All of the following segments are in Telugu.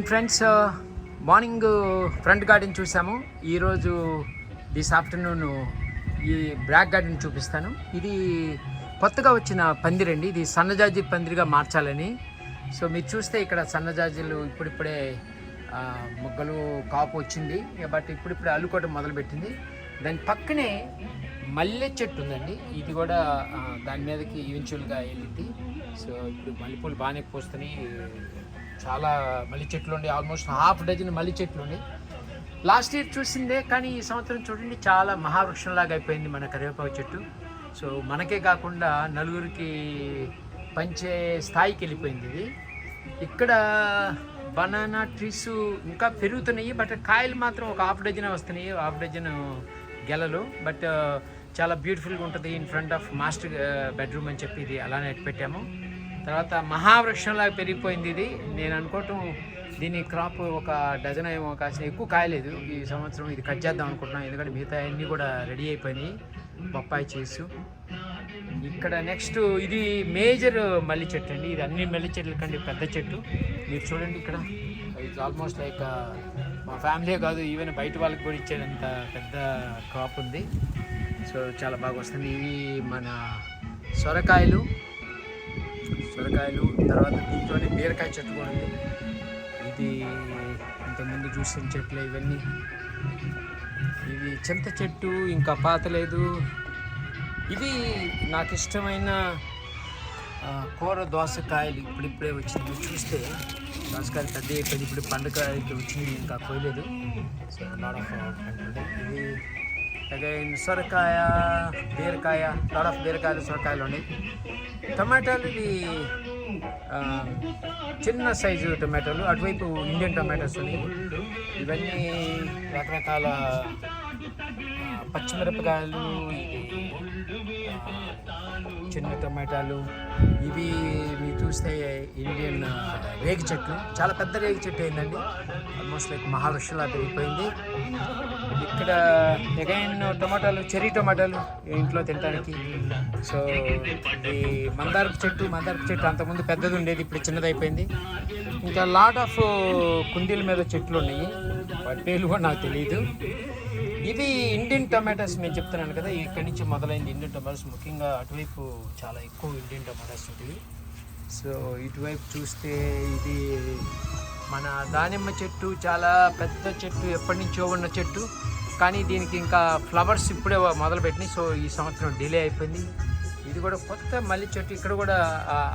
ఫ్రెండ్స్, మార్నింగ్ ఫ్రంట్ గార్డెన్ చూసాము. ఈరోజు దిస్ ఆఫ్టర్నూన్ ఈ బ్యాక్ గార్డెన్ చూపిస్తాను. ఇది కొత్తగా వచ్చిన పందిరండి. ఇది సన్నజాజి పందిరిగా మార్చాలని. సో మీరు చూస్తే ఇక్కడ సన్నజాజులు ఇప్పుడిప్పుడే మొగ్గలు కాపు వచ్చింది, బట్ ఇప్పుడిప్పుడే అల్లుకోవడం మొదలుపెట్టింది. దాని పక్కనే మల్లె చెట్టు ఉందండి. ఇది కూడా దాని మీదకి ఈవెన్చువల్గా వెళ్ళింది. సో ఇప్పుడు మల్లెపూలు బాగానే పోస్తున్నాయి. చాలా మల్లి చెట్లు ఉండి, ఆల్మోస్ట్ హాఫ్ డజన్ మల్లి చెట్లు ఉండి. లాస్ట్ ఇయర్ చూసిందే, కానీ ఈ సంవత్సరం చూడండి చాలా మహావృక్షంలాగా అయిపోయింది మన కరివేపాకు చెట్టు. సో మనకే కాకుండా నలుగురికి పంచే స్థాయికి వెళ్ళిపోయింది ఇది. ఇక్కడ బనానా ట్రీస్ ఇంకా పెరుగుతున్నాయి, బట్ కాయలు మాత్రం ఒక హాఫ్ డజన్ వస్తున్నాయి, హాఫ్ డజన్ గెలలు. బట్ చాలా బ్యూటిఫుల్గా ఉంటుంది. In front of master bedroom అని చెప్పి ఇది అలానే పెట్టాము. తర్వాత మహావృక్షంలాగా పెరిగిపోయింది ఇది. నేను అనుకోవటం దీని క్రాప్ ఒక డజన్ ఏమో కాసిన, ఎక్కువ కాయలేదు ఈ సంవత్సరం. ఇది కట్ చేద్దాం అనుకుంటున్నాం, ఎందుకంటే మిగతా అన్నీ కూడా రెడీ అయిపోయినాయి. బొప్పాయి చేసు ఇక్కడ. నెక్స్ట్ ఇది మేజర్ మల్లి చెట్టు అండి. ఇది అన్ని మల్లి చెట్ల కంటే పెద్ద చెట్టు. మీరు చూడండి ఇక్కడ, ఇది ఆల్మోస్ట్ లైక్ మా ఫ్యామిలీ కాదు, ఈవెన్ బయట వాళ్ళకి కూడా ఇచ్చేంత పెద్ద క్రాప్ ఉంది. సో చాలా బాగా వస్తుంది. ఇవి మన సొరకాయలు. తర్వాత దీంట్లోనే బీరకాయ చెట్టు కూడా ఉంది. ఇది ఇంతకుముందు చూసిన చెట్లు ఇవన్నీ. ఇవి చింత చెట్టు ఇంకా పాతలేదు. ఇది నాకు ఇష్టమైన కూర దోసకాయలు. ఇప్పుడిప్పుడే వచ్చింది. చూస్తే దోసకాయలు పెద్ద అయిపోయింది. ఇప్పుడు పండుగకి వచ్చింది, ఇంకా కోయలేదు. సో లాట్ ఆఫ్ ఇది అగైన్ సొరకాయ, బీరకాయ, లాట్ ఆఫ్ బీరకాయలు, సొరకాయలు ఉన్నాయి. టమాటాలు ఇవి చిన్న సైజు టమాటాలు. అటువైపు ఇండియన్ టమాటోస్ ఉన్నాయి. ఇవన్నీ రకరకాల పచ్చిమిరపకాయలు, చిన్న టమాటాలు. ఇవి మీరు చూస్తే ఇండియన్ రేగి చెట్లు. చాలా పెద్ద రేగి చెట్టు అయిందండి, ఆల్మోస్ట్ లైక్ మహావృక్షంలా పెరిగిపోయింది. ఇక్కడ అగైన్ టమాటాలు, చెర్రీ టమాటాలు ఇంట్లో తినడానికి. సో ఇది మందారపు చెట్టు అంతకుముందు పెద్దది ఉండేది, ఇప్పుడు చిన్నది అయిపోయింది. ఇంకా లాట్ ఆఫ్ కుండీల మీద చెట్లు ఉన్నాయి, వాటి పేర్లు కూడా నాకు తెలియదు. ఇది ఇండియన్ టమాటాస్ నేను చెప్తున్నాను కదా, ఇక్కడి నుంచి మొదలైంది ఇండియన్ టమాటాస్. ముఖ్యంగా అటువైపు చాలా ఎక్కువ ఇండియన్ టమాటాస్ ఉంటుంది. సో ఇటువైపు చూస్తే ఇది మన దానిమ్మ చెట్టు, చాలా పెద్ద చెట్టు, ఎప్పటి నుంచో ఉన్న చెట్టు, కానీ దీనికి ఇంకా ఫ్లవర్స్ ఇప్పుడే మొదలుపెట్టినాయి. సో ఈ సంవత్సరం డిలే అయిపోయింది. ఇది కూడా కొత్త మల్లి చెట్టు. ఇక్కడ కూడా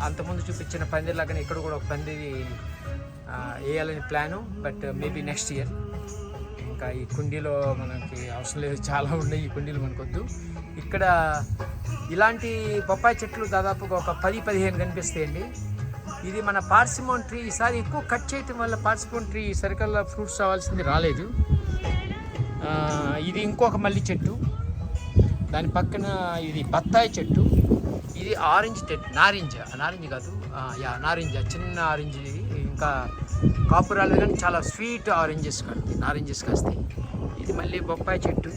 అంతకుముందు చూపించిన పందిరిలాగానే ఇక్కడ కూడా ఒక పందిరి వేయాలని plan, but maybe next year. ఇంకా ఈ కుండీలో మనకి అవసరం లేదు, చాలా ఉన్నాయి ఈ కుండీలు మనకొద్దు. ఇక్కడ ఇలాంటి బొప్పాయి చెట్లు దాదాపుగా ఒక 10-15 కనిపిస్తాయండి. ఇది మన పార్సిమోన్ ట్రీ. ఈసారి ఎక్కువ కట్ చేయటం వల్ల పార్సిమోన్ ట్రీ సరికల్లా ఫ్రూట్స్ రావాల్సింది రాలేదు. ఇది ఇంకొక మల్లి చెట్టు. దాని పక్కన ఇది బత్తాయి చెట్టు. ఇది ఆరెంజ్ చెట్టు, నారింజ కాదు, నారింజ, చిన్న ఆరెంజ్. ఇంకా కాపు రాలేదు, కానీ చాలా స్వీట్ నారింజెస్ కాస్తాయి. ఇది మళ్ళీ బొప్పాయి చెట్టు.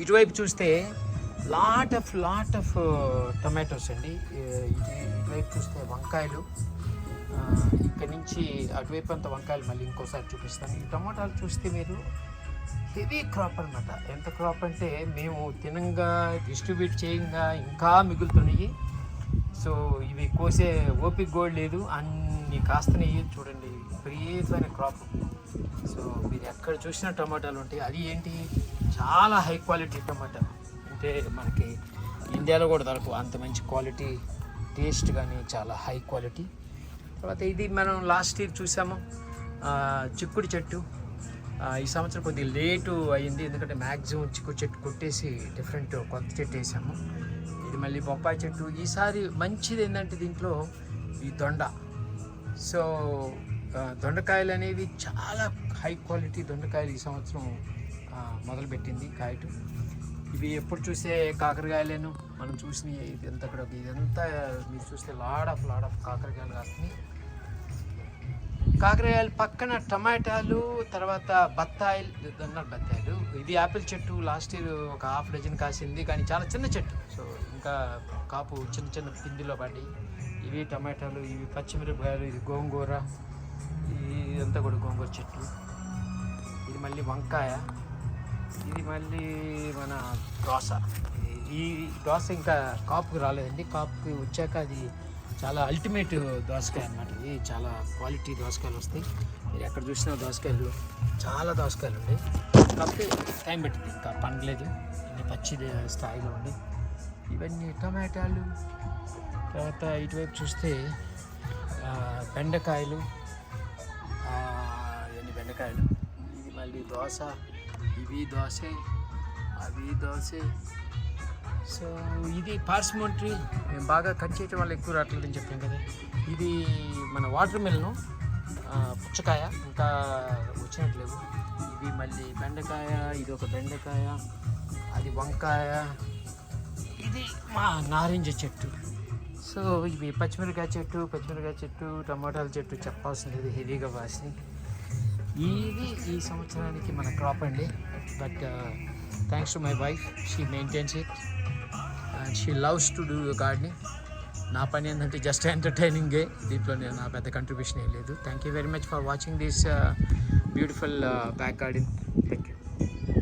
ఇటువైపు చూస్తే లాట్ ఆఫ్ టొమాటోస్ అండి. ఇటువైపు చూస్తే వంకాయలు. ఇక్కడి నుంచి అటువైపు అంతా వంకాయలు. మళ్ళీ ఇంకోసారి చూపిస్తాను. ఈ టమాటాలు చూస్తే మీరు హెవీ క్రాప్ అనమాట. ఎంత క్రాప్ అంటే మేము తినంగా, డిస్ట్రిబ్యూట్ చేయంగా ఇంకా మిగులుతున్నాయి. సో ఇవి కోసే ఓపిక కూడా లేదు, అన్ని కాస్తున్నాయి. చూడండి విపరీతమైన క్రాప్. సో మీరు ఎక్కడ చూసినా టమాటాలు ఉంటాయి. అది ఏంటి, చాలా హై క్వాలిటీ టమాటా. అంటే మనకి ఇండియాలో కూడా దొరకవు అంత మంచి క్వాలిటీ, టేస్ట్ కానీ చాలా హై క్వాలిటీ. తర్వాత ఇది మనం లాస్ట్ ఇయర్ చూసాము చిక్కుడు చెట్టు. ఈ సంవత్సరం కొద్దిగా లేటు అయ్యింది, ఎందుకంటే మ్యాక్సిమం చిక్కుడు చెట్టు కొట్టేసి డిఫరెంట్ కొత్త చెట్టు వేసాము. ఇది మళ్ళీ బొప్పాయి చెట్టు. ఈసారి మంచిది ఏంటంటే దీంట్లో ఈ దొండ. సో దొండకాయలు అనేవి చాలా హై క్వాలిటీ దొండకాయలు ఈ సంవత్సరం మొదలుపెట్టింది కాయటం. ఇవి ఎప్పుడు చూసే కాకరకాయలేను మనం చూసిన ఇదంతా కూడా. ఇదంతా మీరు చూస్తే లాడ్ ఆఫ్ కాకరకాయలు కాస్తున్నాయి. కాకరకాయలు పక్కన టమాటాలు, తర్వాత బత్తాయిలు. ఇది యాపిల్ చెట్టు. లాస్ట్ ఇయర్ ఒక హాఫ్ డజన్ కాసింది, కానీ చాలా చిన్న చెట్టు. సో ఇంకా కాపు చిన్న పిండిలో పడి. ఇవి టమాటాలు, ఇవి పచ్చిమిరపకాయలు, ఇది గోంగూర, ఈ ఇదంతా కూడా గోంగూర చెట్లు. ఇది మళ్ళీ వంకాయ, ఇది మళ్ళీ మన దోస. ఈ దోస ఇంకా కాపుకి రాలేదండి, కాపుకి వచ్చాక అది చాలా అల్టిమేట్ దోసకాయ అన్నమాట. ఇది చాలా క్వాలిటీ దోసకాయలు వస్తాయి. మీరు ఎక్కడ చూసినా దోసకాయలు, చాలా దోసకాయలు ఉన్నాయి. కాకపోతే టైం పెట్టింది, ఇంకా పండలేదు, ఇన్ని పచ్చి స్థాయిలో ఉంది. ఇవన్నీ టమాటాలు. తర్వాత ఇటువైపు చూస్తే బెండకాయలు, ఇవన్నీ బెండకాయలు. ఇది మళ్ళీ దోస, ఇవి దోసే, అవి దోసే. సో ఇది పార్స్మోంట్రీ. మేము బాగా కట్ చేయటం వల్ల ఎక్కువ రావట్లేదని చెప్పాం కదా. ఇది మన వాటర్ మిల్ను, పుచ్చకాయ ఇంకా వచ్చినట్లేదు. ఇవి మళ్ళీ బెండకాయ, ఇది ఒక బెండకాయ, అది వంకాయ, ఇది మా నారింజ చెట్టు. సో ఇవి పచ్చిమిరకాయ చెట్టు, టమాటాల చెట్టు చెప్పాల్సింది లేదు, హెవీగా వాసినాయి. ఇది ఈ సంవత్సరానికి మన క్రాప్ అండి. But thanks to my wife, she maintains it and she loves to do gardening. నా పని ఏంటంటే జస్ట్ ఎంటర్టైనింగే, దీంట్లో నేను నా పెద్ద కంట్రిబ్యూషన్ ఏం లేదు. Thank you very much for watching this beautiful back garden. Thank you.